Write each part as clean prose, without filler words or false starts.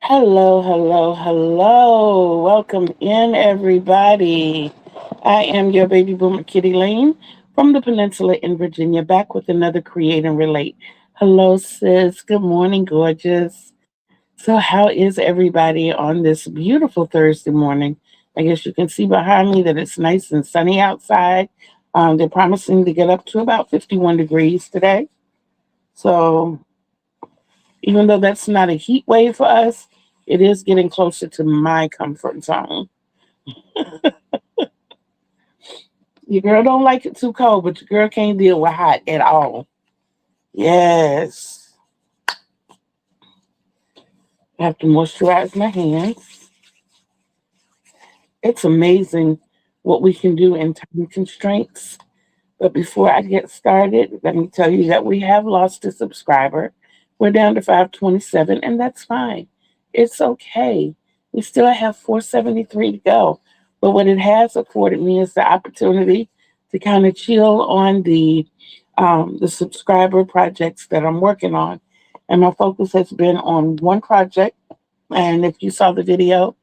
Hello, hello, hello. Welcome in, everybody. I am your baby boomer, Kitty Lane, from the Peninsula in Virginia, back with another Create and Relate. Hello, sis. Good morning, gorgeous. So, how is everybody on this beautiful Thursday morning? I guess you can see behind me that it's nice and sunny outside. They're promising to get up to about 51 degrees today. So, even though that's not a heat wave for us, it is getting closer to my comfort zone. Your girl don't like it too cold, but your girl can't deal with hot at all. Yes. I have to moisturize my hands. It's amazing what we can do in time constraints. But before I get started, let me tell you that we have lost a subscriber. We're down to 527, and that's fine. It's okay. We still have 473 to go. But what it has afforded me is the opportunity to kind of chill on the subscriber projects that I'm working on. And my focus has been on one project. And if you saw the video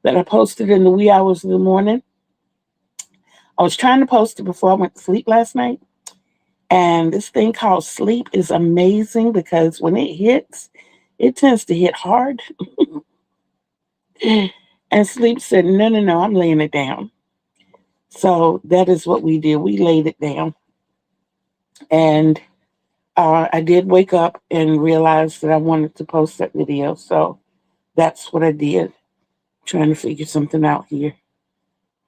that I posted in the wee hours of the morning, I was trying to post it before I went to sleep last night. And this thing called sleep is amazing because when it hits, it tends to hit hard. And sleep said, no, no, no, I'm laying it down. So that is what we did. We laid it down. And I did wake up and realize that I wanted to post that video. So that's what I did, trying to figure something out here.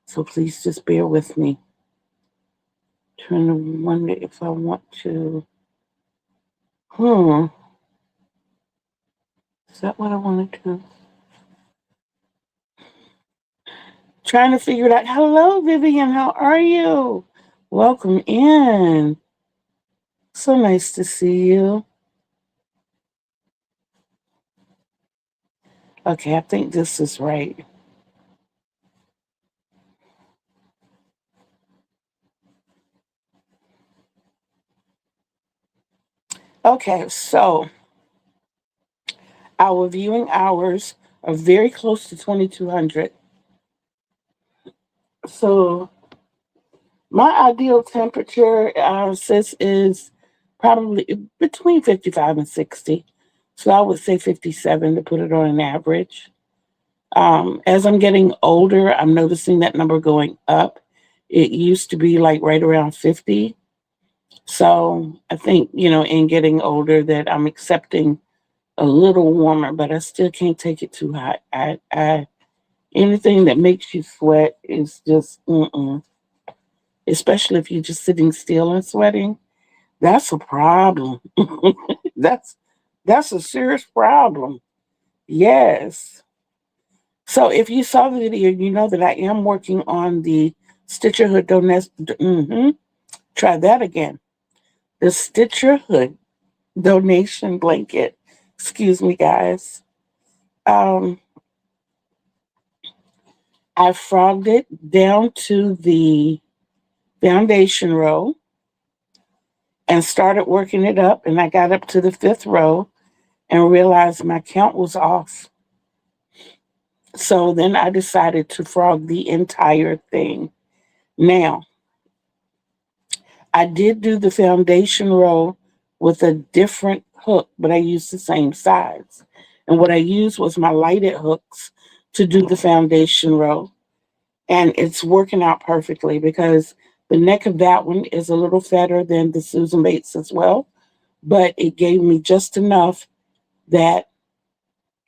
So please just bear with me. Trying to wonder if I want to. Hmm. Is that what I want to do? Trying to figure it out. Hello, Vivian. How are you? Welcome in. So nice to see you. Okay, I think this is right. Okay, so our viewing hours are very close to 2200. So my ideal temperature, sis, is probably between 55 and 60. So I would say 57 to put it on an average. As I'm getting older, I'm noticing that number going up. It used to be like right around 50. So I think, in getting older, that I'm accepting a little warmer, but I still can't take it too hot. Anything that makes you sweat is just, especially if you're just sitting still and sweating. That's a problem. that's that's a serious problem. Yes. So if you saw the video, you know that I am working on the Stitcher Hood donation. Try that again. The Stitcher Hood donation blanket. Excuse me, guys. Um, I frogged it down to the foundation row and started working it up. And I got up to the fifth row and realized my count was off. So then I decided to frog the entire thing. Now, I did do the foundation row with a different hook, but I used the same size. And what I used was my lighted hooks to do the foundation row. And it's working out perfectly because the neck of that one is a little fatter than the Susan Bates as well. But it gave me just enough that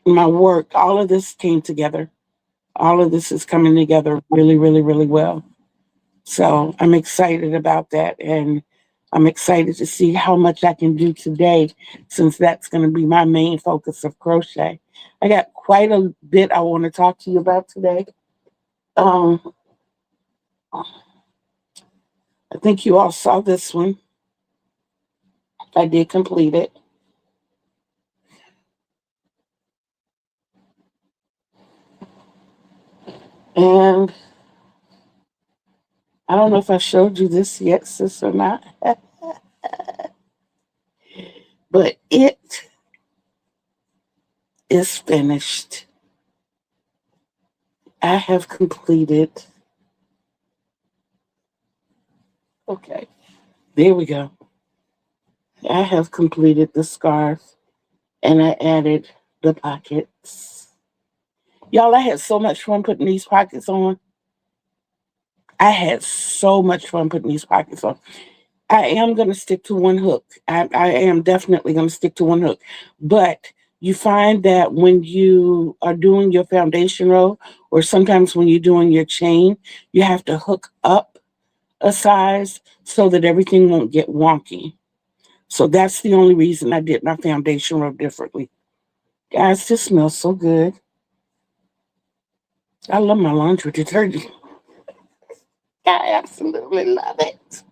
my work, all of this came together. All of this is coming together really, really, really well. So I'm excited about that. And I'm excited to see how much I can do today since that's going to be my main focus of crochet. I got quite a bit I want to talk to you about today. Um, I think you all saw this one. I did complete it. And I don't know if I showed you this yet, sis, or not, but it is finished. I have completed. Okay, there we go. I have completed the scarf and I added the pockets. Y'all, I had so much fun putting these pockets on. I had so much fun putting these pockets on. I am going to stick to one hook. I am definitely going to stick to one hook. But you find that when you are doing your foundation row, or sometimes when you're doing your chain, you have to hook up a size so that everything won't get wonky. So that's the only reason I did my foundation row differently. Guys, this smells so good. I love my laundry detergent. I absolutely love it.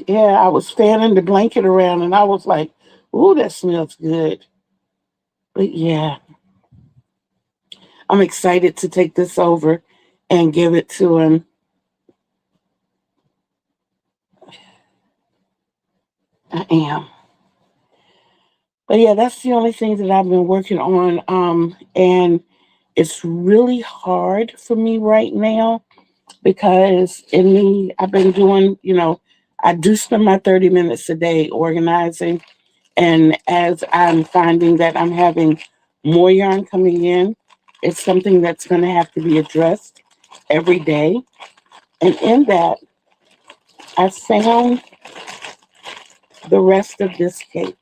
Yeah, I was fanning the blanket around and I was like, ooh, that smells good. But yeah, I'm excited to take this over and give it to him. I am. But yeah, that's the only thing that I've been working on. And it's really hard for me right now because I've been doing, I do spend my 30 minutes a day organizing. And as I'm finding that I'm having more yarn coming in, it's something that's going to have to be addressed every day. And in that, I found the rest of this cake.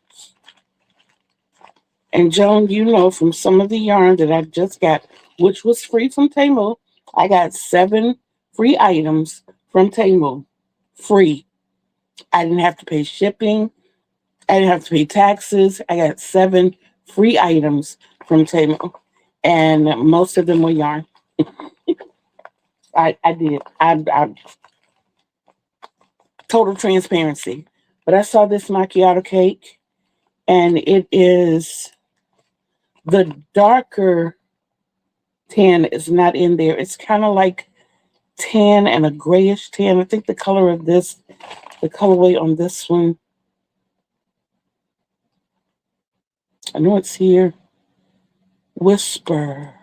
And Joan, you know from some of the yarn that I just got, which was free from Temu, I got 7 free items from Temu. Free. I didn't have to pay shipping. I didn't have to pay taxes. I got 7 free items from Temu. And most of them were yarn. I did. I total transparency. But I saw this macchiato cake, and it is the darker tan is not in there. It's kind of like tan and a grayish tan. I think the color of this, the colorway on this one, I know it's here. Whisper.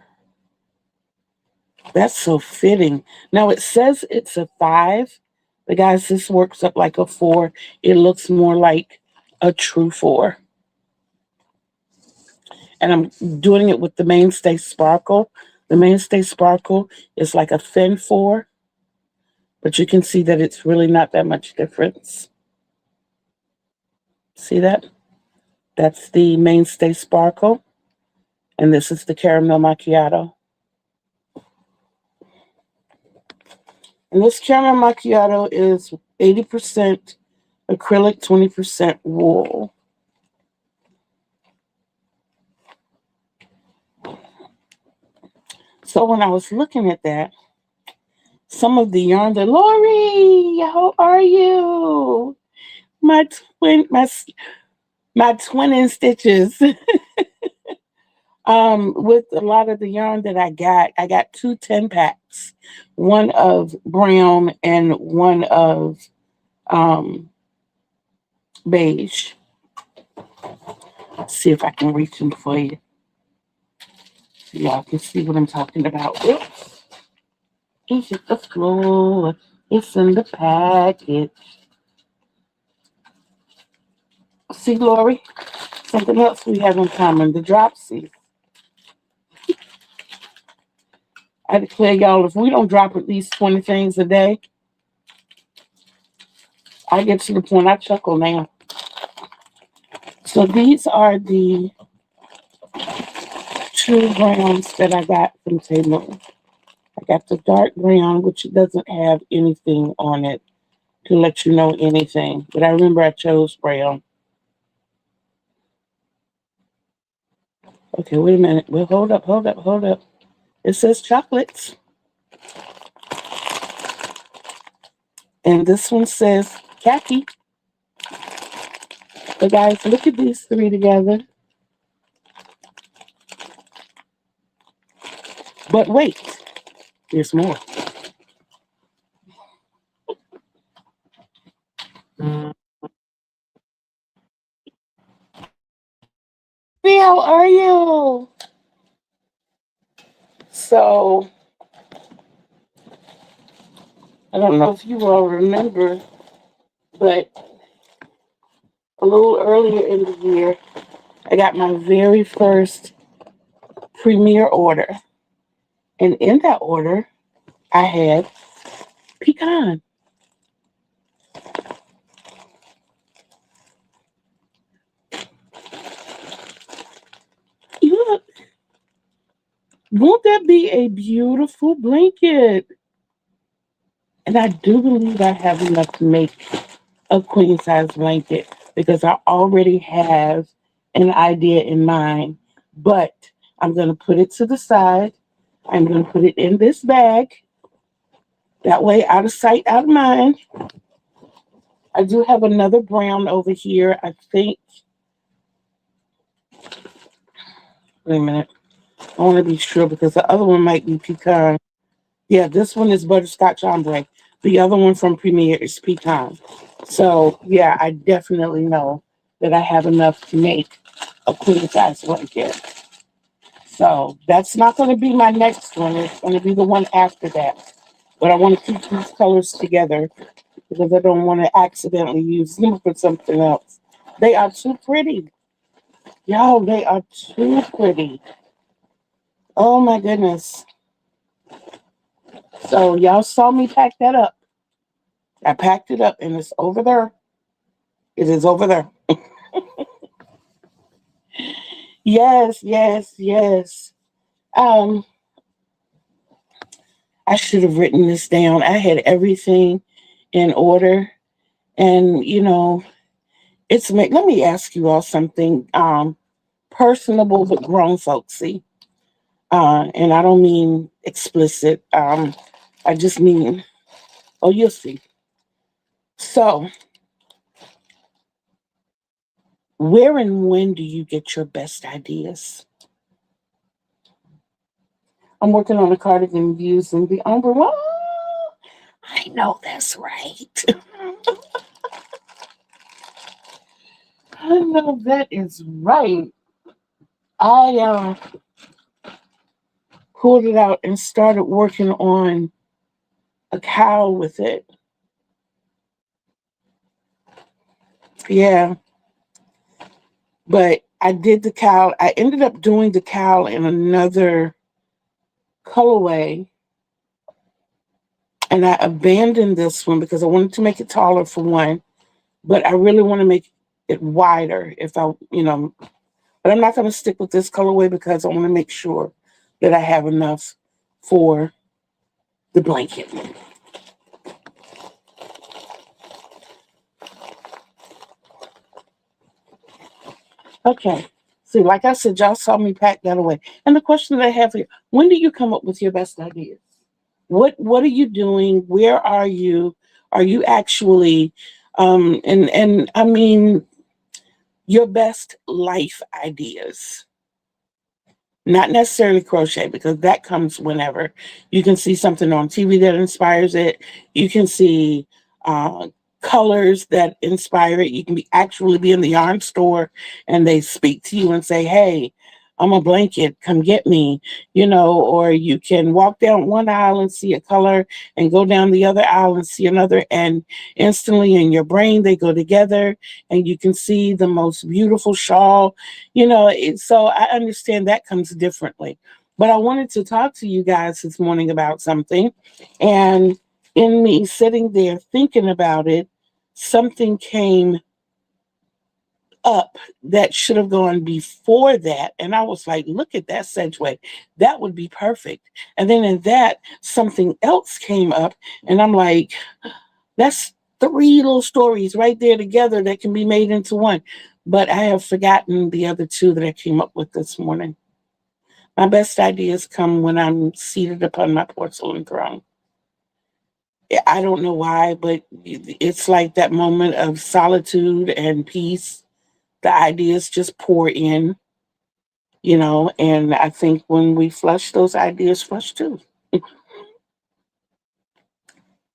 That's so fitting. Now it says it's a 5. But guys, this works up like a 4. It looks more like a true 4. And I'm doing it with the Mainstay Sparkle. The Mainstay Sparkle is like a thin 4, but you can see that it's really not that much difference. See that? That's the Mainstay Sparkle, and this is the Caramel Macchiato. And this Caramel Macchiato is 80% acrylic, 20% wool. So when I was looking at that, some of the yarn that, Lori, how are you? My twin in stitches. With a lot of the yarn that I got 2 10-packs, one of brown and one of beige. Let's see if I can reach them for you. So y'all can see what I'm talking about. Oops. It's at the floor. It's in the package. See, Lori? Something else we have in common, the dropsies. I declare y'all, if we don't drop at least 20 things a day, I get to the point I chuckle now. So these are the 2 browns that I got from Temu. I got the dark brown, which doesn't have anything on it to let you know anything. But I remember I chose brown. Okay, wait a minute. Well, hold up. It says chocolates. And this one says khaki. But guys, look at these 3 together. But wait, there's more. How are you? So, I don't know if you all remember, but a little earlier in the year, I got my very first Premier order. And in that order, I had pecan. Look, won't that be a beautiful blanket? And I do believe I have enough to make a queen size blanket because I already have an idea in mind. But I'm going to put it to the side. I'm going to put it in this bag. That way, out of sight, out of mind. I do have another brown over here. I think, wait a minute. I want to be sure because the other one might be pecan. Yeah, this one is butterscotch ombre. The other one from Premier is pecan. So, yeah, I definitely know that I have enough to make a queen size blanket. So, that's not going to be my next one. It's going to be the one after that. But I want to keep these colors together because I don't want to accidentally use them for something else. They are too pretty. Yo, they are too pretty. Oh my goodness. So y'all saw me pack that up. I packed it up and it's over there. It is over there. Yes, yes, yes. Um, I should have written this down. I had everything in order. And let me ask you all something. Personable but grown folksy. And I don't mean explicit. I just mean, oh, you'll see. So, where and when do you get your best ideas? I'm working on a cardigan using the umber. Oh, I know that's right. I know that is right. I pulled it out and started working on a cowl with it. Yeah, but I did the cowl. I ended up doing the cowl in another colorway, and I abandoned this one because I wanted to make it taller for one, but I really want to make it wider if but I'm not going to stick with this colorway because I want to make sure that I have enough for the blanket. Okay. See, like I said, y'all saw me pack that away. And the question that I have for you, when do you come up with your best ideas? What are you doing? Where are you? Are you actually and I mean your best life ideas? Not necessarily crochet because that comes whenever. You can see something on TV that inspires it. You can see uh, colors that inspire it. You can actually be in the yarn store and they speak to you and say, "Hey, I'm a blanket. Come get me." Or you can walk down one aisle and see a color and go down the other aisle and see another, and instantly in your brain they go together, and you can see the most beautiful shawl. So I understand that comes differently. But I wanted to talk to you guys this morning about something. And in me sitting there thinking about it, something came up that should have gone before that. And I was like, look at that segue. That would be perfect. And then in that, something else came up. And I'm like, that's three little stories right there together that can be made into one. But I have forgotten the other two that I came up with this morning. My best ideas come when I'm seated upon my porcelain throne. I don't know why, but it's like that moment of solitude and peace. The ideas just pour in, and I think when we flush, those ideas flush too.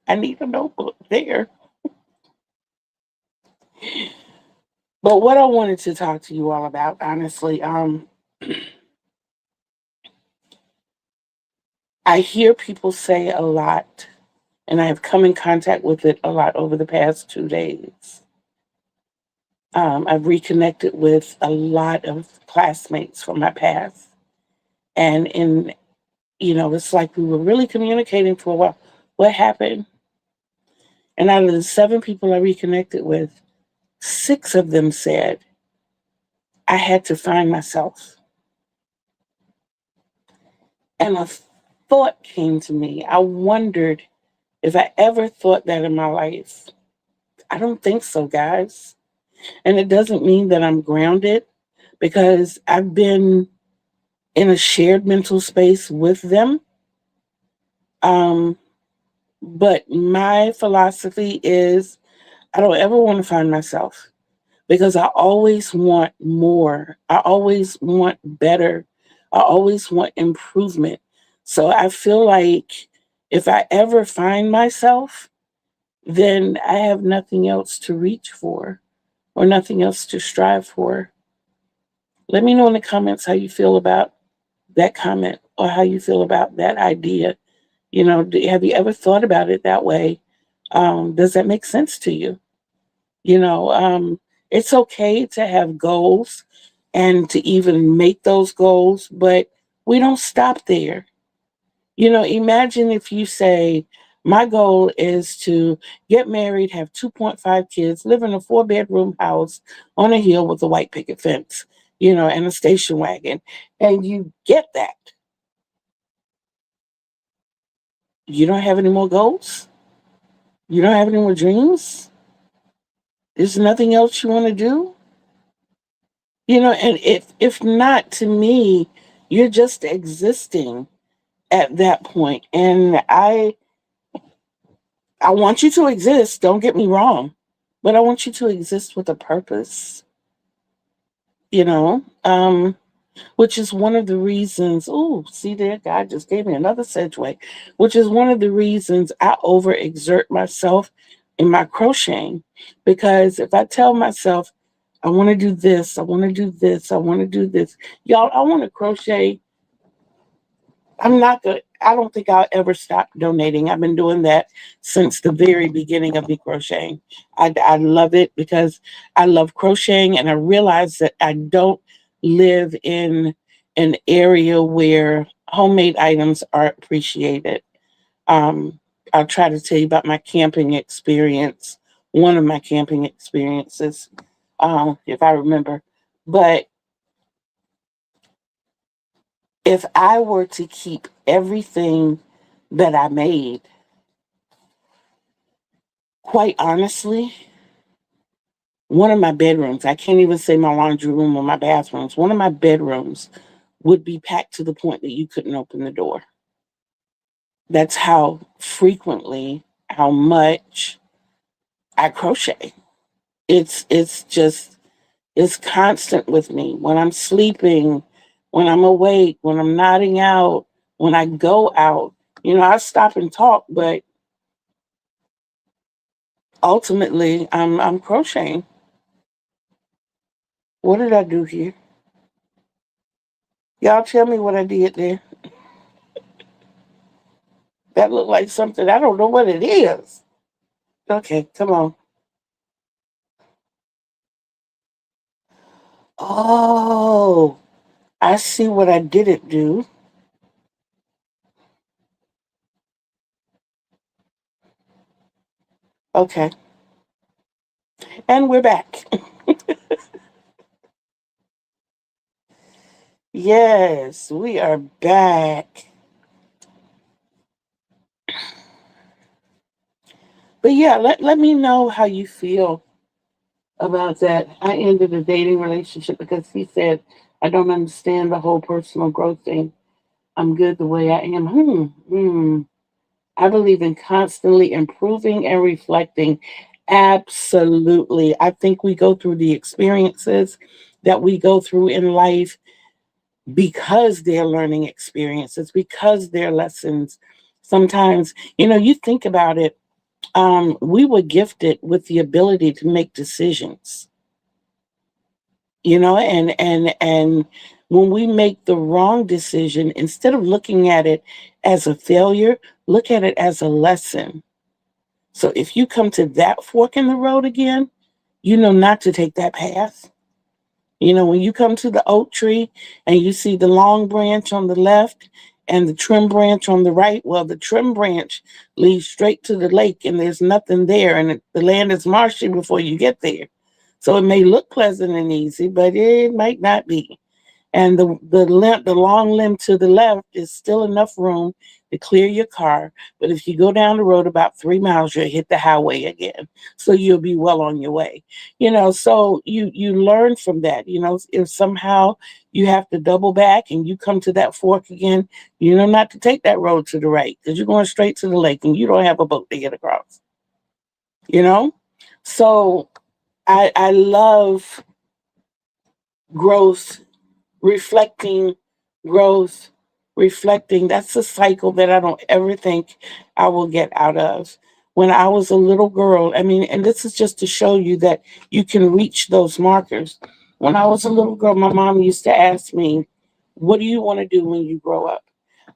I need a notebook there. But what I wanted to talk to you all about, honestly, I hear people say a lot, and I have come in contact with it a lot over the past 2 days. I've reconnected with a lot of classmates from my past, and it's like we were really communicating for a while. What happened? And out of the 7 people I reconnected with, 6 of them said I had to find myself. And a thought came to me. I wondered if I ever thought that in my life. I don't think so, guys. And it doesn't mean that I'm grounded because I've been in a shared mental space with them. Um, but my philosophy is I don't ever want to find myself because I always want more. I always want better. I always want improvement. So I feel like if I ever find myself, then I have nothing else to reach for or nothing else to strive for. Let me know in the comments how you feel about that comment or how you feel about that idea. Have you ever thought about it that way? Does that make sense to you? You know, it's okay to have goals and to even make those goals, but we don't stop there. Imagine if you say, my goal is to get married, have 2.5 kids, live in a 4 bedroom house on a hill with a white picket fence, and a station wagon, and you get that. You don't have any more goals? You don't have any more dreams? There's nothing else you want to do? And if not, to me, you're just existing at that point. And I want you to exist, don't get me wrong, but I want you to exist with a purpose, you know, um, which is one of the reasons. Oh, see there, God just gave me another segue, which is one of the reasons I overexert myself in my crocheting. Because if I tell myself, I want to do this, I want to do this, I want to do this, y'all, I want to crochet. I'm not good. I don't think I'll ever stop donating. I've been doing that since the very beginning of me crocheting. I love it because I love crocheting, and I realize that I don't live in an area where homemade items are appreciated. Um, I'll try to tell you about my camping experience, one of my camping experiences, if I remember. But if I were to keep everything that I made, quite honestly, one of my bedrooms, I can't even say my laundry room or my bathrooms, one of my bedrooms would be packed to the point that you couldn't open the door. That's how frequently, how much I crochet. It's just it's constant with me when I'm sleeping, when I'm awake, when I'm nodding out, when I go out. I stop and talk, but ultimately I'm crocheting. What did I do here? Y'all tell me what I did there. That looked like something. I don't know what it is. Okay, come on. Oh, I see what I didn't do. Okay, and we're back. Yes, we are back. But yeah, let me know how you feel about that. I ended a dating relationship because he said, I don't understand the whole personal growth thing. I'm good the way I am. I believe in constantly improving and reflecting. Absolutely. I think we go through the experiences that we go through in life because they're learning experiences, because they're lessons. Sometimes, you think about it, we were gifted with the ability to make decisions. and when we make the wrong decision, instead of looking at it as a failure, look at it as a lesson. So if you come to that fork in the road again, you know not to take that path. When you come to the oak tree and you see the long branch on the left and the trim branch on the right, well, the trim branch leads straight to the lake and there's nothing there, and the land is marshy before you get there. So it may look pleasant and easy, but it might not be. And the long limb to the left is still enough room to clear your car. But if you go down the road about 3 miles, you'll hit the highway again. So you'll be well on your way. So you learn from that. If somehow you have to double back and you come to that fork again, you know not to take that road to the right because you're going straight to the lake and you don't have a boat to get across. You know? So I love growth, reflecting, growth, reflecting. That's a cycle that I don't ever think I will get out of. When I was a little girl, I mean, and this is just to show you that you can reach those markers. When I was a little girl, my mom used to ask me, "What do you want to do when you grow up?"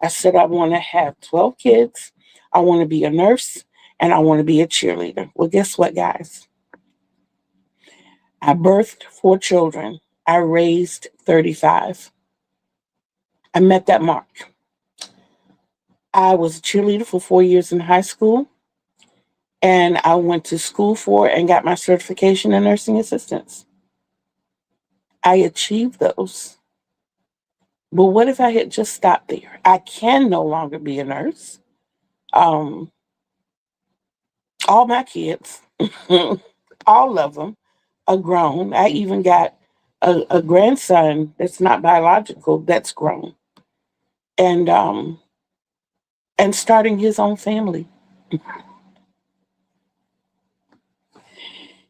I said, "I want to have 12 kids. I want to be a nurse and I want to be a cheerleader." Well, guess what, guys? I birthed 4 children. I raised 35. I met that mark. I was a cheerleader for 4 years in high school, and I went to school for and got my certification in nursing assistance. I achieved those. But what if I had just stopped there? I can no longer be a nurse. Um, all my kids, all of them, are grown. I even got a grandson that's not biological that's grown, and starting his own family.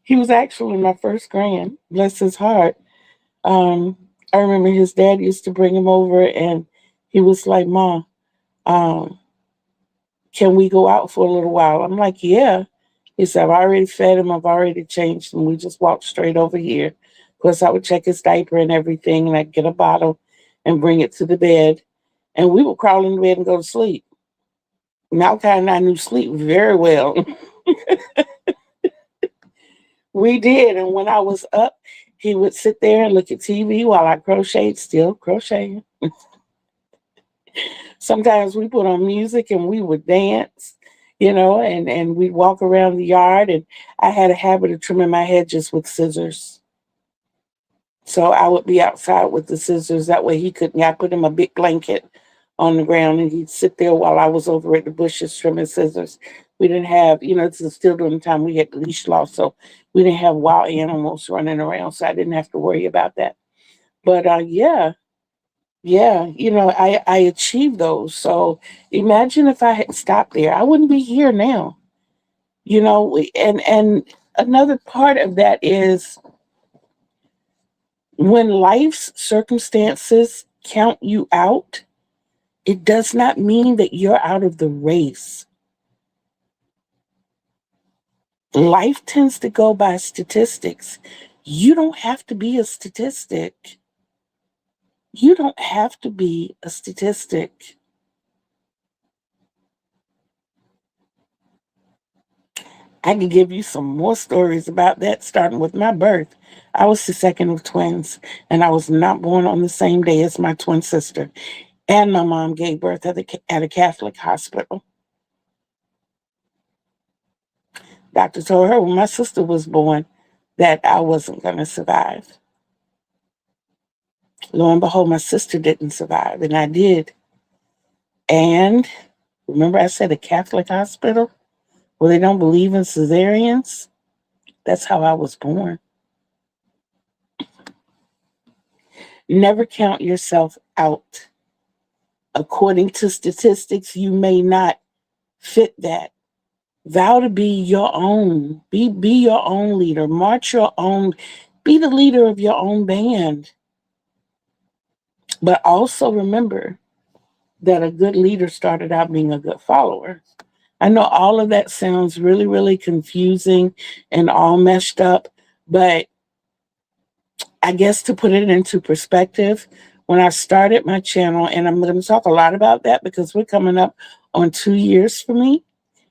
He was actually my first grand, bless his heart. Um, I remember his dad used to bring him over and he was like, "Mom, um, can we go out for a little while?" I'm like, "Yeah." He said, "I've already fed him, I've already changed him. We just walked straight over here." Of course, I would check his diaper and everything, and I'd get a bottle and bring it to the bed. And we would crawl in the bed and go to sleep. Malachi and I knew sleep very well. We did. And when I was up, he would sit there and look at TV while I crocheted, still crocheting. Sometimes we put on music and we would dance, and we'd walk around the yard. And I had a habit of trimming my hedges with scissors. So I would be outside with the scissors. That way he couldn't. I put him a big blanket on the ground and he'd sit there while I was over at the bushes trimming scissors. We didn't have, this is still during the time we had leash law. So we didn't have wild animals running around. So I didn't have to worry about that. But yeah, I achieved those. So imagine if I had stopped there, I wouldn't be here now. And another part of that is when life's circumstances count you out, it does not mean that you're out of the race. Life tends to go by statistics. You don't have to be a statistic. You don't have to be a statistic. I can give you some more stories about that, starting with my birth. I was the second of twins, and I was not born on the same day as my twin sister. And my mom gave birth at a Catholic hospital. Doctor told her when my sister was born that I wasn't going to survive. Lo and behold, my sister didn't survive, and I did. And remember, I said a Catholic hospital where they don't believe in cesareans? That's how I was born. Never count yourself out. According to statistics, you may not fit that. Vow to be your own. Be your own leader. March your own. Be the leader of your own band. But also remember that a good leader started out being a good follower. I know all of that sounds really, really confusing and all messed up, but I guess to put it into perspective, when I started my channel, and I'm going to talk a lot about that because we're coming up on 2 years for me,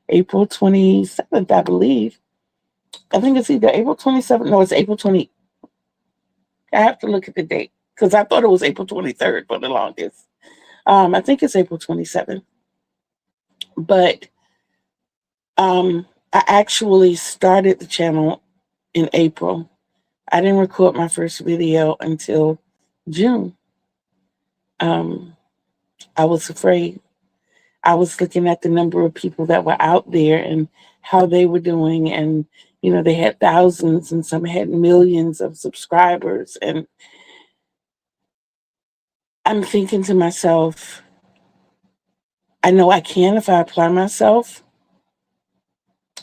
April 27th, I believe. I think it's either April 27th. No, it's April 20. I have to look at the date because I thought it was April 23rd for the longest. I think it's April 27th. But I actually started the channel in April. I didn't record my first video until June. I was afraid. I was looking at the number of people that were out there and how they were doing. And, you know, they had thousands and some had millions of subscribers. And I'm thinking to myself, I know I can if I apply myself.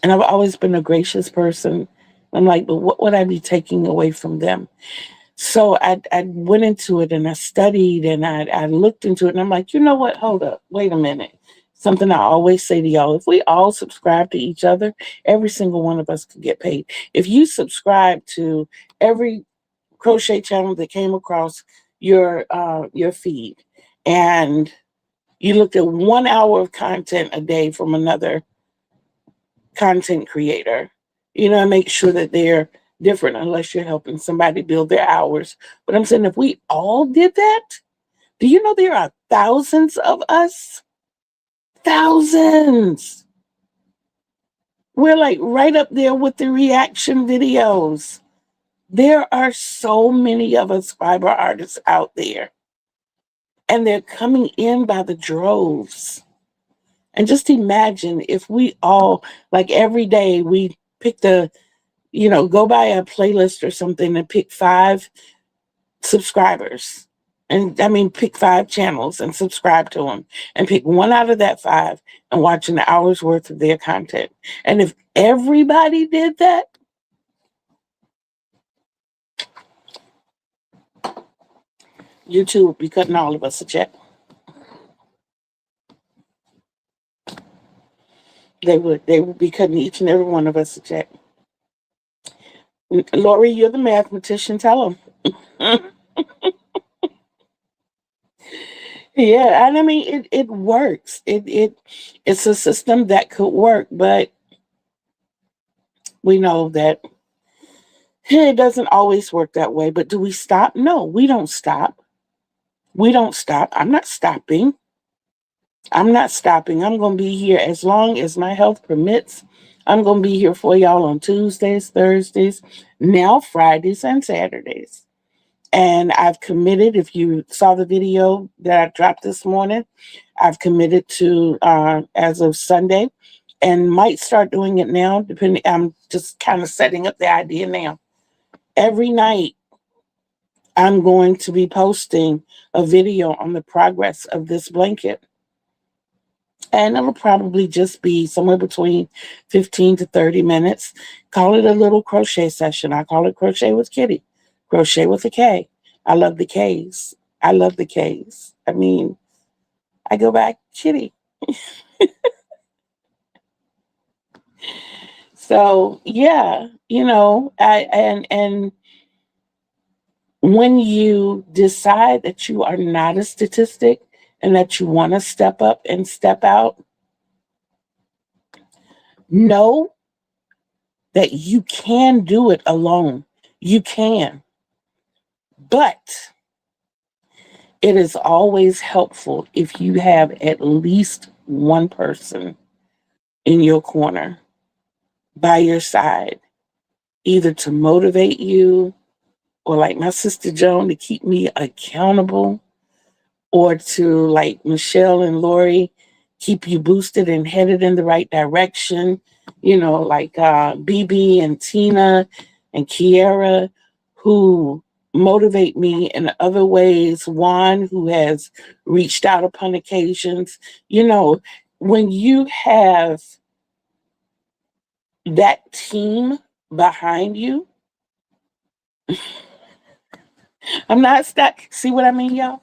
And I've always been a gracious person. I'm like, but what would I be taking away from them? So I went into it and I studied and I looked into it and I'm like, you know what? Hold up. Wait a minute. Something I always say to y'all, if we all subscribe to each other, every single one of us could get paid. If you subscribe to every crochet channel that came across your feed and you looked at 1 hour of content a day from another content creator, you know, and make sure that they're different unless you're helping somebody build their hours. But I'm saying if we all did that, do you know there are thousands of us? Thousands. We're like right up there with the reaction videos. There are so many of us fiber artists out there, and they're coming in by the droves. And just imagine if we all, like every day, we pick go buy a playlist or something and pick 5 subscribers. And I mean, pick 5 channels and subscribe to them and pick one out of that 5 and watch an hour's worth of their content. And if everybody did that, YouTube would be cutting all of us a check. They would be cutting each and every one of us a check. Lori, you're the mathematician. Tell them. Yeah, and I mean it works. It's a system that could work, but we know that it doesn't always work that way. But do we stop? No, we don't stop. We don't stop. I'm not stopping. I'm not stopping. I'm going to be here as long as my health permits. I'm going to be here for y'all on Tuesdays, Thursdays, now Fridays and Saturdays. And I've committed, if you saw the video that I dropped this morning, I've committed to as of Sunday and might start doing it now, depending. I'm just kind of setting up the idea now. Every night, I'm going to be posting a video on the progress of this blanket. And it'll probably just be somewhere between 15 to 30 minutes. Call it a little crochet session. I call it Crochet with Kitty. Crochet with a K. I love the Ks. I love the Ks. I mean, I go back Kitty. So yeah, and when you decide that you are not a statistic and that you want to step up and step out, know that you can do it alone. You can. But it is always helpful if you have at least one person in your corner by your side, either to motivate you or like my sister Joan to keep me accountable, or to like Michelle and Lori keep you boosted and headed in the right direction. Like BB and Tina and Kiara, who motivate me in other ways. Juan, who has reached out upon occasions. When you have that team behind you, I'm not stuck. See what I mean, y'all?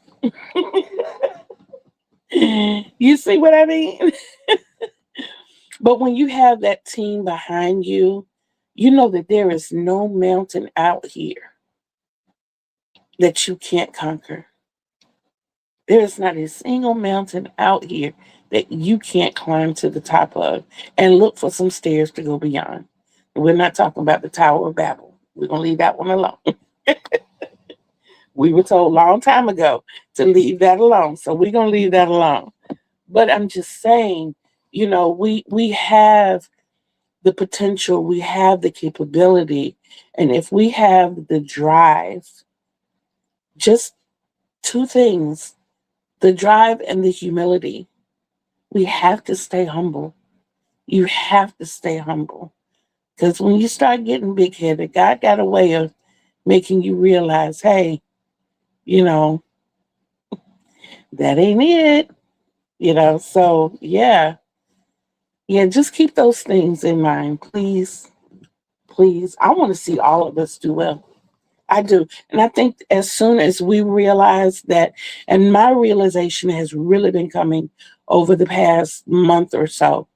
You see what I mean? But when you have that team behind you, you know that there is no mountain out here that you can't conquer. There is not a single mountain out here that you can't climb to the top of and look for some stairs to go beyond. We're not talking about the Tower of Babel. We're going to leave that one alone. We were told a long time ago to leave that alone. So we're going to leave that alone. But I'm just saying, we have the potential, we have the capability. And if we have the drive, just two things, the drive and the humility. We have to stay humble. You have to stay humble. Because when you start getting big headed, God got a way of making you realize, hey, you know, that ain't it. So yeah. Yeah, just keep those things in mind, please. Please. I want to see all of us do well. I do. And I think as soon as we realize that, and my realization has really been coming over the past month or so,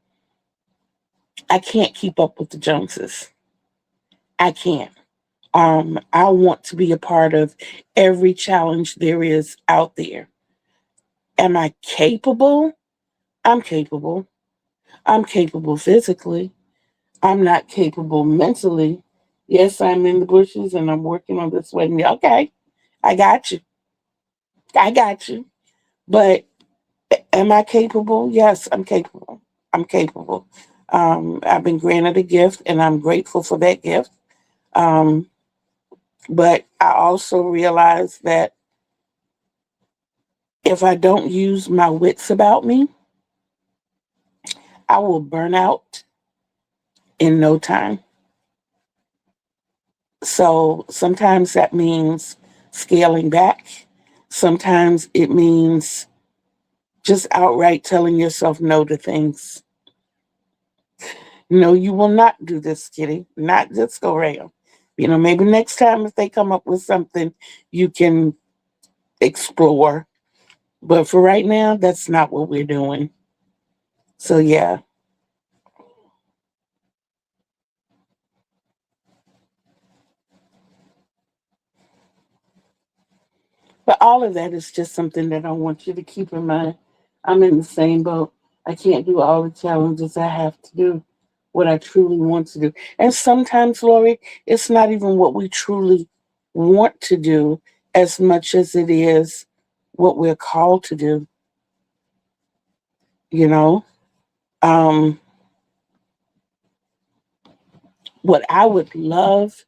I can't keep up with the Joneses. I can't. I want to be a part of every challenge there is out there. Am I capable? I'm capable. I'm capable physically. I'm not capable mentally. Yes, I'm in the bushes and I'm working on this wedding. Okay, I got you. I got you. But am I capable? Yes, I'm capable. I'm capable. I've been granted a gift and I'm grateful for that gift. Um, but I also realize that if I don't use my wits about me, I will burn out in no time. So sometimes that means scaling back. Sometimes it means just outright telling yourself no to things. No, you will not do this, Kitty. Not this go round. Maybe next time if they come up with something you can explore. But for right now, that's not what we're doing. So yeah. But all of that is just something that I want you to keep in mind. I'm in the same boat. I can't do all the challenges I have to do, what I truly want to do. And sometimes, Lori, it's not even what we truly want to do as much as it is what we're called to do, you know? Um, what I would love,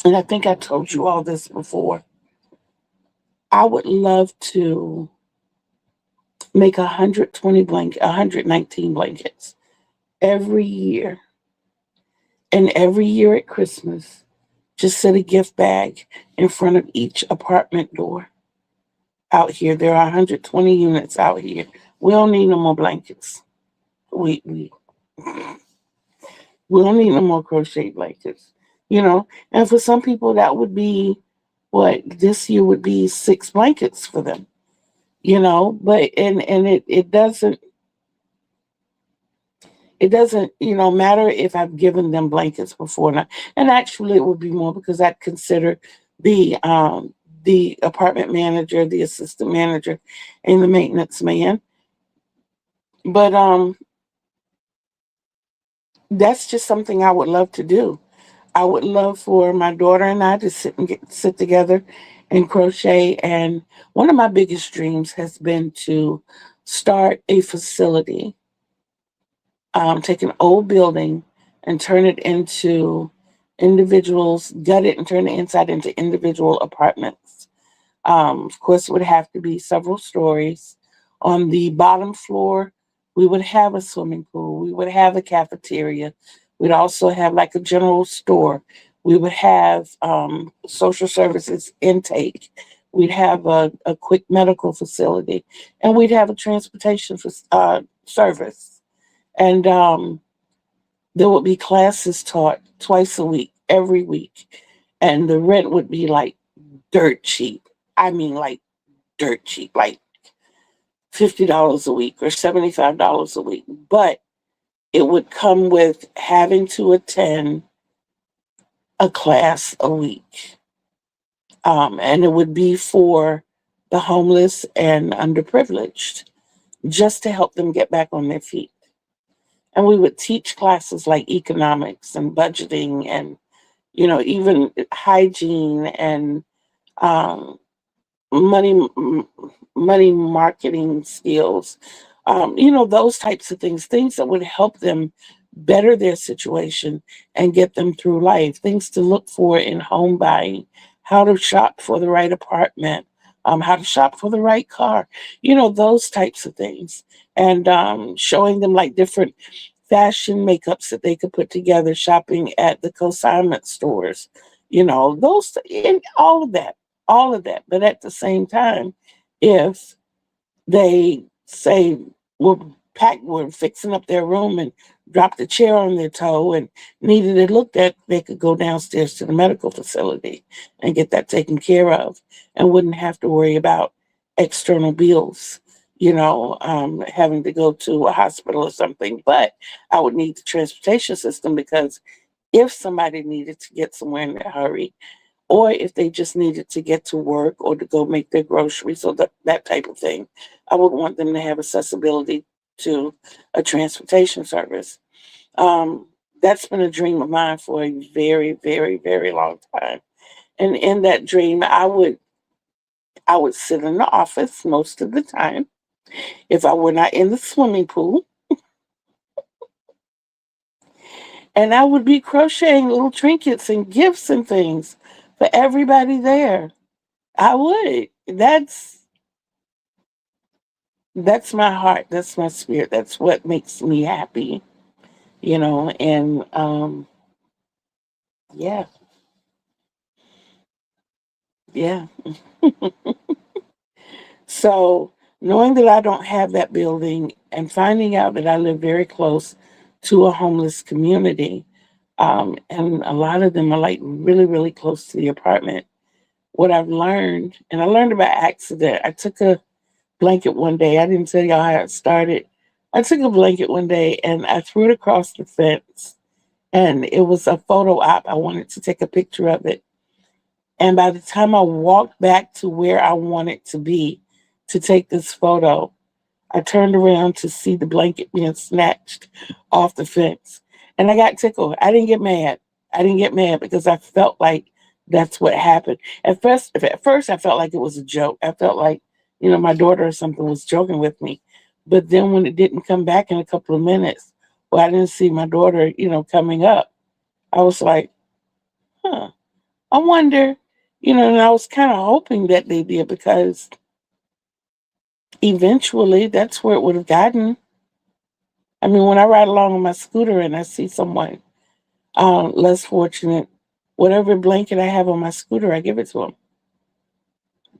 and I think I told you all this before, I would love to make 119 blankets every year. And every year at Christmas, just set a gift bag in front of each apartment door out here. There are 120 units out here. We don't need no more blankets. We we don't need no more crochet blankets. And for some people that would be what this year would be 6 blankets for them. But and it doesn't matter if I've given them blankets before or not. And actually it would be more because I'd consider the apartment manager, the assistant manager, and the maintenance man. But that's just something I would love to do. I would love for my daughter and I to sit together and crochet. And one of my biggest dreams has been to start a facility, take an old building and turn it into individuals, gut it and turn the inside into individual apartments. Of course, it would have to be several stories. On the bottom floor, we would have a swimming pool. We would have a cafeteria. We'd also have like a general store. We would have social services intake. We'd have a quick medical facility, and we'd have a transportation service. And there would be classes taught twice a week, every week, and the rent would be like dirt cheap. I mean, like dirt cheap, like $50 a week or $75 a week. But it would come with having to attend a class a week. And it would be for the homeless and underprivileged, just to help them get back on their feet. And we would teach classes like economics and budgeting and, even hygiene and um, money money marketing skills, those types of things that would help them better their situation and get them through life, things to look for in home buying, how to shop for the right apartment, how to shop for the right car, those types of things. And showing them like different fashion makeups that they could put together shopping at the consignment stores, those and all of that. But at the same time, if they say we're fixing up their room and dropped a chair on their toe and needed it looked at, they could go downstairs to the medical facility and get that taken care of and wouldn't have to worry about external bills, having to go to a hospital or something. But I would need the transportation system because if somebody needed to get somewhere in a hurry, or if they just needed to get to work or to go make their groceries or that type of thing, I would want them to have accessibility to a transportation service. Um, that's been a dream of mine for a very, very, very long time. And in that dream, I would sit in the office most of the time if I were not in the swimming pool, and I would be crocheting little trinkets and gifts and things for everybody there. I would. That's my heart. That's my spirit. That's what makes me happy, and yeah, yeah. So knowing that I don't have that building and finding out that I live very close to a homeless community, and a lot of them are like really, really close to the apartment. What I've learned, and I learned by accident. I took a blanket one day. I didn't tell y'all how it started. I took a blanket one day and I threw it across the fence, and it was a photo op. I wanted to take a picture of it. And by the time I walked back to where I wanted to be to take this photo, I turned around to see the blanket being snatched off the fence. And I got tickled. I didn't get mad. I didn't get mad because I felt like that's what happened. At first I felt like it was a joke. I felt like, my daughter or something was joking with me. But then when it didn't come back in a couple of minutes, well, I didn't see my daughter, coming up. I was like, huh, I wonder, and I was kind of hoping that they did because eventually that's where it would have gotten. I mean, when I ride along on my scooter and I see someone less fortunate, whatever blanket I have on my scooter, I give it to them.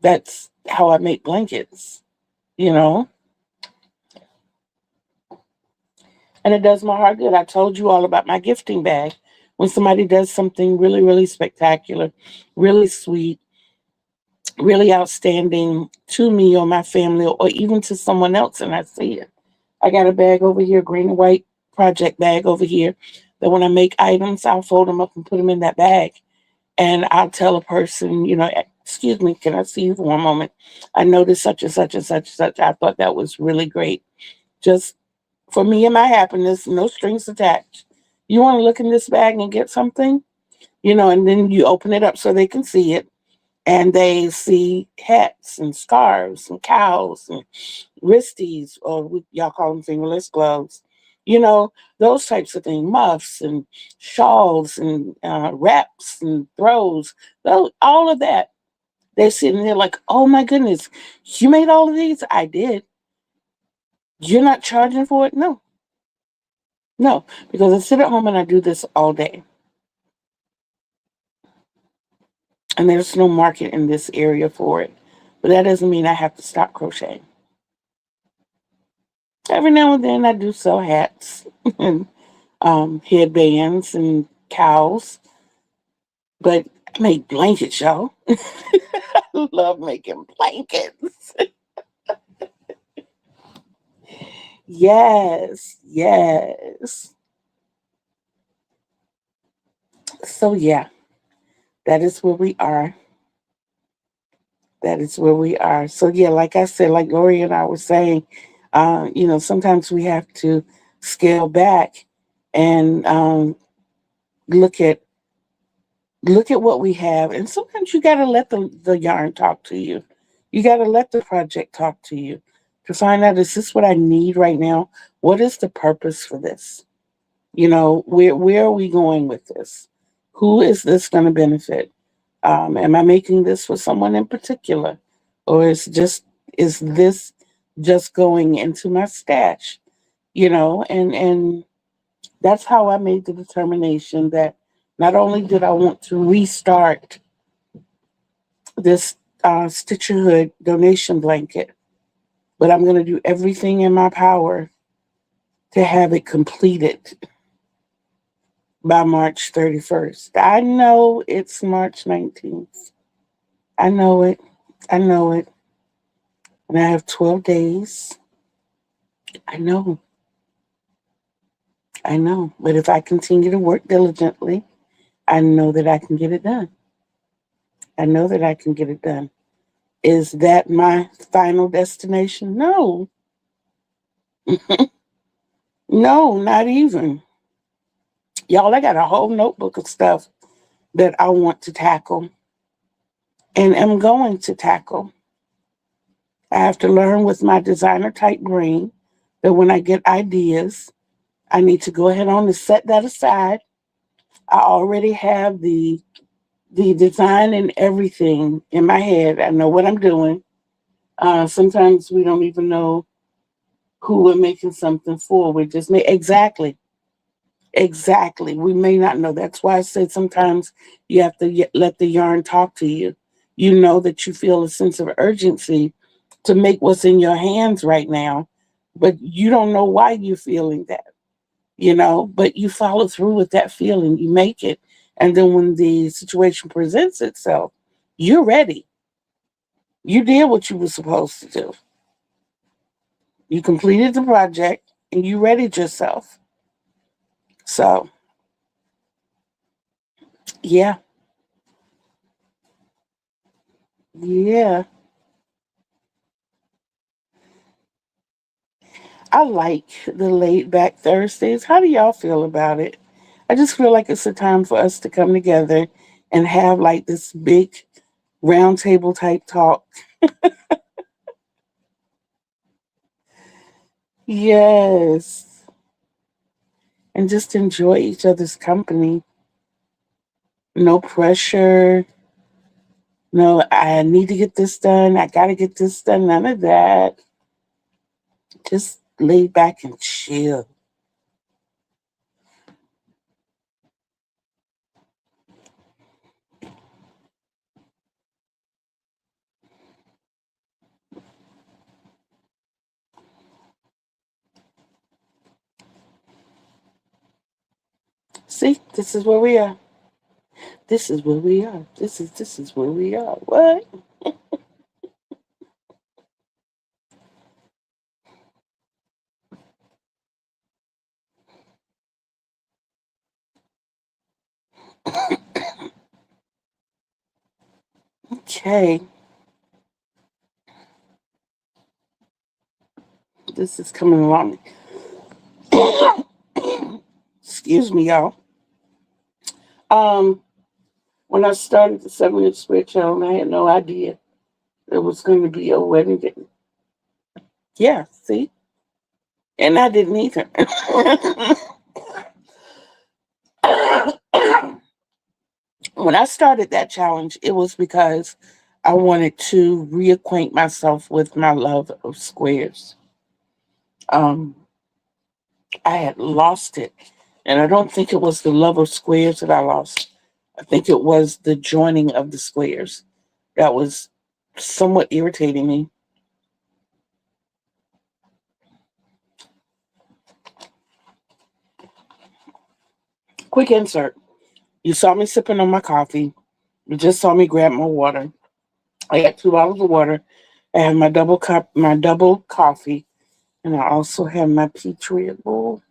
That's how I make blankets, you know, and it does my heart good. I told you all about my gifting bag. When somebody does something really, really spectacular, really sweet, really outstanding to me or my family or even to someone else, and I see it. I got a bag over here, green and white project bag over here, that when I make items, I'll fold them up and put them in that bag. And I'll tell a person, excuse me, can I see you for one moment? I noticed such and such and such and such. I thought that was really great. Just for me and my happiness, no strings attached. You want to look in this bag and get something, and then you open it up so they can see it. And they see hats and scarves and cows and wristies, or y'all call them fingerless gloves, those types of things, muffs and shawls and wraps and throws, all of that. They're sitting there like, oh my goodness, you made all of these? I did. You're not charging for it? No, no, because I sit at home and I do this all day. And there's no market in this area for it. But that doesn't mean I have to stop crocheting. Every now and then I do sell hats and headbands and cows, but I make blankets, y'all. I love making blankets. Yes, yes. So yeah. that is where we are. That is where we are. So yeah, like I said, like Lori and I were saying, sometimes we have to scale back and look at look at what we have. And sometimes you got to let the yarn talk to you. You got to let the project talk to you to find out, is this what I need right now? What is the purpose for this? Where are we going with this? Who is this going to benefit? Am I making this for someone in particular, or is this just going into my stash? And that's how I made the determination that not only did I want to restart this Stitcherhood donation blanket, but I'm going to do everything in my power to have it completed by March 31st. I know it's March 19th. I know it. I know it. And I have 12 days. I know. I know. But if I continue to work diligently, I know that I can get it done. I know that I can get it done. Is that my final destination? No. No, not even. Y'all, I got a whole notebook of stuff that I want to tackle and am going to tackle. I have to learn with my designer type brain that when I get ideas, I need to go ahead on and set that aside. I already have the design and everything in my head. I know what I'm doing. Sometimes we don't even know who we're making something for. We just make exactly. We may not know. That's why I said sometimes you have to let the yarn talk to you. You know that you feel a sense of urgency to make what's in your hands right now, but you don't know why you're feeling that, but you follow through with that feeling, you make it. And then when the situation presents itself, you're ready. You did what you were supposed to do. You completed the project and you readied yourself. So, yeah, yeah. I like the laid back Thursdays. How do y'all feel about it? I just feel like it's a time for us to come together and have like this big round table type talk. Yes. And just enjoy each other's company. No pressure. No, I need to get this done. I got to get this done. None of that. Just lay back and chill. See, this is where we are. This is where we are. This is where we are. What? Okay. This is coming along. Excuse me, y'all. Um, when I started the 7 Inch Square Channel, I had no idea there was going to be a wedding day. Yeah, see? And I didn't either. When I started that challenge, it was because I wanted to reacquaint myself with my love of squares. Um, I had lost it. And I don't think it was the love of squares that I lost. I think it was the joining of the squares that was somewhat irritating me. Quick insert. You saw me sipping on my coffee. You just saw me grab my water. I got 2 bottles of water. I have my double coffee, and I also have my Petria bowl.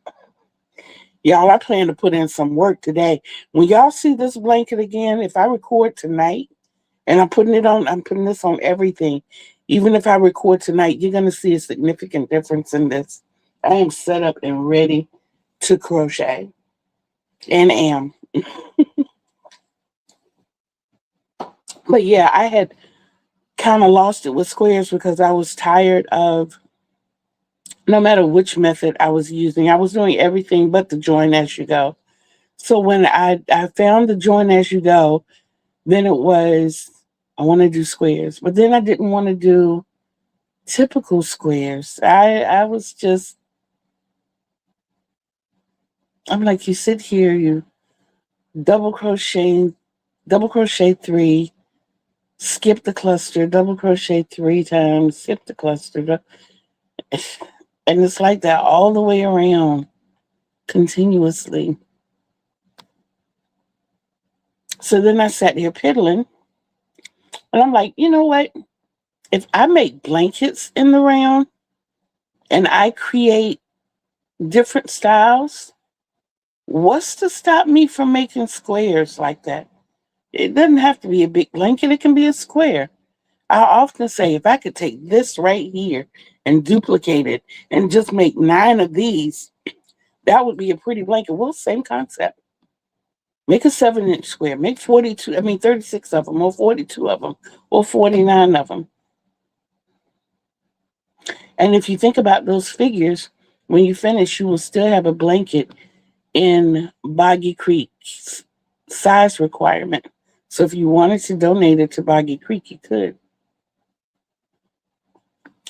Y'all, I plan to put in some work today. When y'all see this blanket again, if I record tonight and I'm putting this on everything. Even if I record tonight, you're going to see a significant difference in this. I am set up and ready to crochet and am. But yeah, I had kind of lost it with squares because I was tired of no matter which method I was using, I was doing everything but the join as you go. So when I found the join as you go, then it was I want to do squares, but then I didn't want to do typical squares. I was just I'm like you sit here, you double crochet, double crochet three, skip the cluster, double crochet three times, skip the cluster, and it's like that all the way around continuously. So then I sat here piddling, and I'm like, you know what? If I make blankets in the round and I create different styles, what's to stop me from making squares like that? It doesn't have to be a big blanket, it can be a square. I often say if I could take this right here and duplicate it and just make 9 of these, that would be a pretty blanket. Well, same concept. Make a 7-inch square, make 36 of them, or 42 of them, or 49 of them. And if you think about those figures, when you finish, you will still have a blanket in Boggy Creek's size requirement. So if you wanted to donate it to Boggy Creek, you could.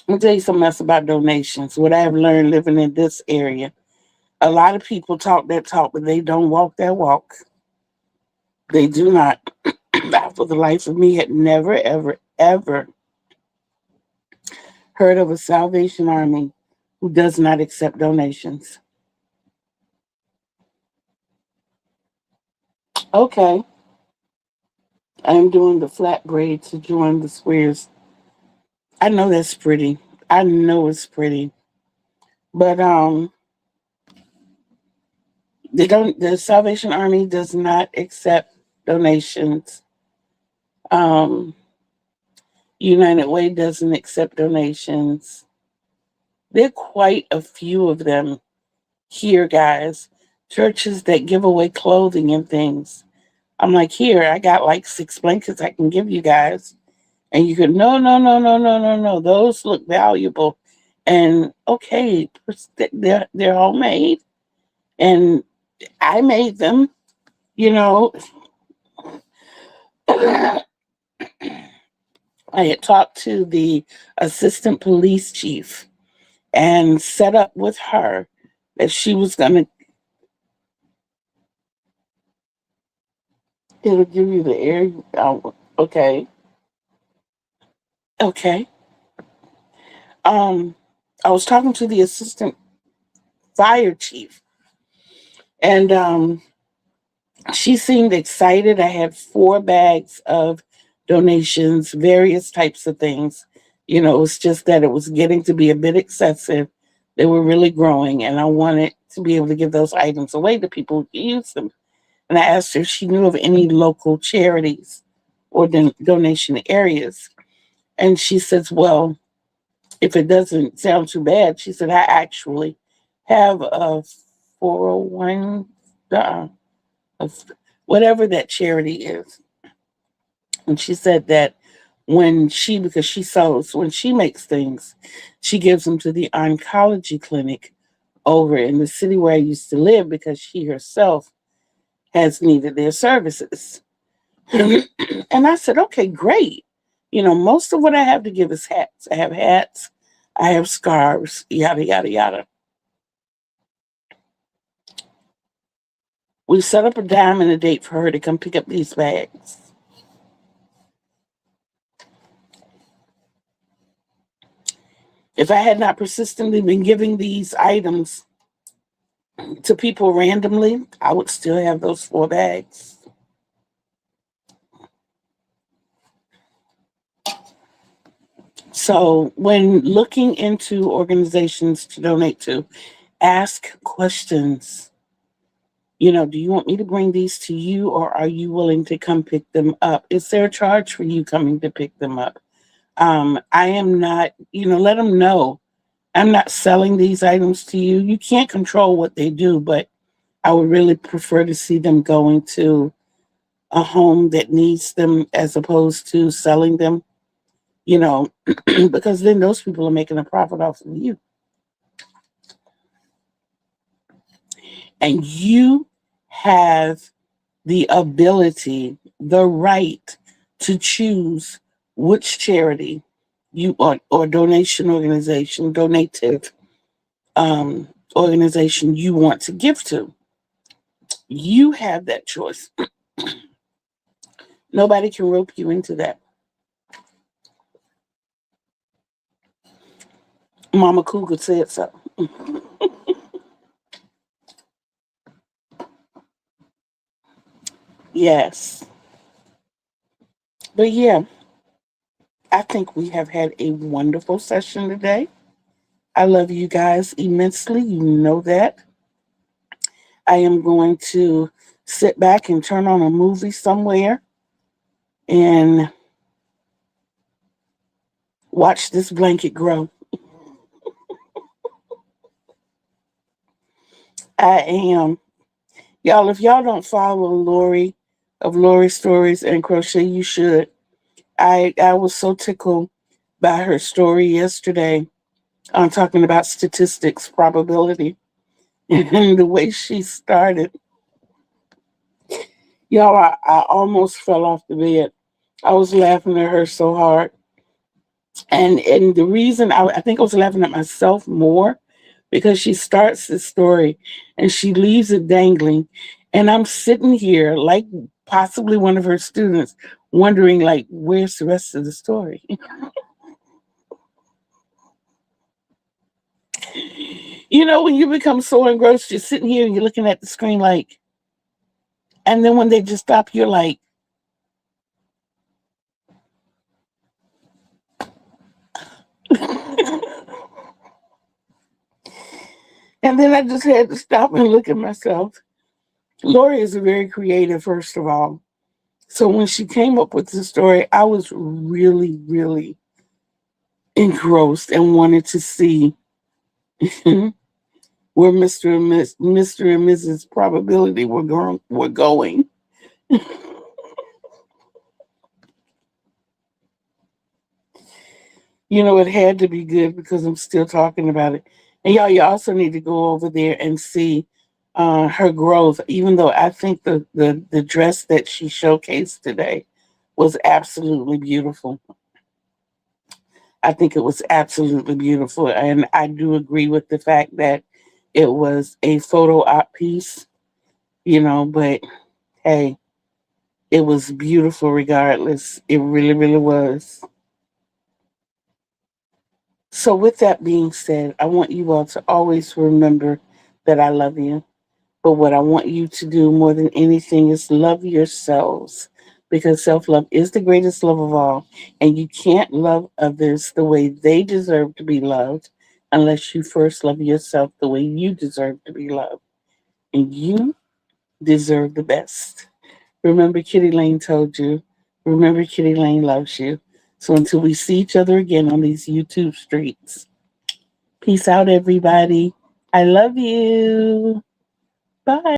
Let me tell you something else about donations. What I have learned living in this area. A lot of people talk that talk, but they don't walk that walk. They do not. I, for the life of me, had never, ever, ever heard of a Salvation Army who does not accept donations. Okay, I'm doing the flat braid to join the squares. I know that's pretty. I know it's pretty. But the Salvation Army does not accept donations. Um United Way doesn't accept donations. There are quite a few of them here, guys. Churches that give away clothing and things. I'm like, here, I got like 6 blankets I can give you guys. And you could, no, no, no, no, no, no, no. Those look valuable. And okay, they're homemade. And I made them, you know. I had talked to the assistant police chief and set up with her that she was going to, it'll give you the air. Oh, okay. Okay. Um, I was talking to the assistant fire chief, and she seemed excited. I had 4 bags of donations, various types of things. You know, it was just that it was getting to be a bit excessive. They were really growing, and I wanted to be able to give those items away to people who could use them. And I asked her if she knew of any local charities or donation areas. And she says, well, if it doesn't sound too bad, she said, I actually have a 401, of whatever that charity is. And she said that because she sews, when she makes things, she gives them to the oncology clinic over in the city where I used to live because she herself has needed their services. And I said, okay, great. You know, most of what I have to give is hats. I have hats, I have scarves, yada, yada, yada. We set up a time and a date for her to come pick up these bags. If I had not persistently been giving these items to people randomly, I would still have those 4 bags. So, when looking into organizations to donate to, ask questions. Do you want me to bring these to you, or are you willing to come pick them up? Is there a charge for you coming to pick them up? I am not, let them know I'm not selling these items to you. You can't control what they do, but I would really prefer to see them going to a home that needs them as opposed to selling them, you know, because then those people are making a profit off of you. And you have the ability, the right to choose which charity you or donation organization, donative organization you want to give to. You have that choice. Nobody can rope you into that. Mama Cougar said so. Yes. But yeah, I think we have had a wonderful session today. I love you guys immensely. You know that. I am going to sit back and turn on a movie somewhere and watch this blanket grow. I am. Y'all, if y'all don't follow Lori of Lori Stories and Crochet, you should. I was so tickled by her story yesterday on talking about statistics, probability, and the way she started. Y'all, I almost fell off the bed. I was laughing at her so hard. And the reason I think I was laughing at myself more because she starts the story and she leaves it dangling. And I'm sitting here like possibly one of her students wondering like where's the rest of the story? When you become so engrossed, you're sitting here and you're looking at the screen like, and then when they just stop, you're like, and then I just had to stop and look at myself. Lori is very creative, first of all. So when she came up with the story, I was really, really engrossed and wanted to see where Mr. and Mrs. Probability were going. It had to be good because I'm still talking about it. And y'all, you also need to go over there and see her growth. Even though I think the dress that she showcased today was absolutely beautiful. I think it was absolutely beautiful, and I do agree with the fact that it was a photo op piece. But hey, it was beautiful regardless. It really, really was. So, with that being said, I want you all to always remember that I love you. But what I want you to do more than anything is love yourselves because self love is the greatest love of all. And you can't love others the way they deserve to be loved unless you first love yourself the way you deserve to be loved. And you deserve the best. Remember, Kitty Lane told you. Remember, Kitty Lane loves you. So until we see each other again on these YouTube streets, peace out, everybody. I love you. Bye.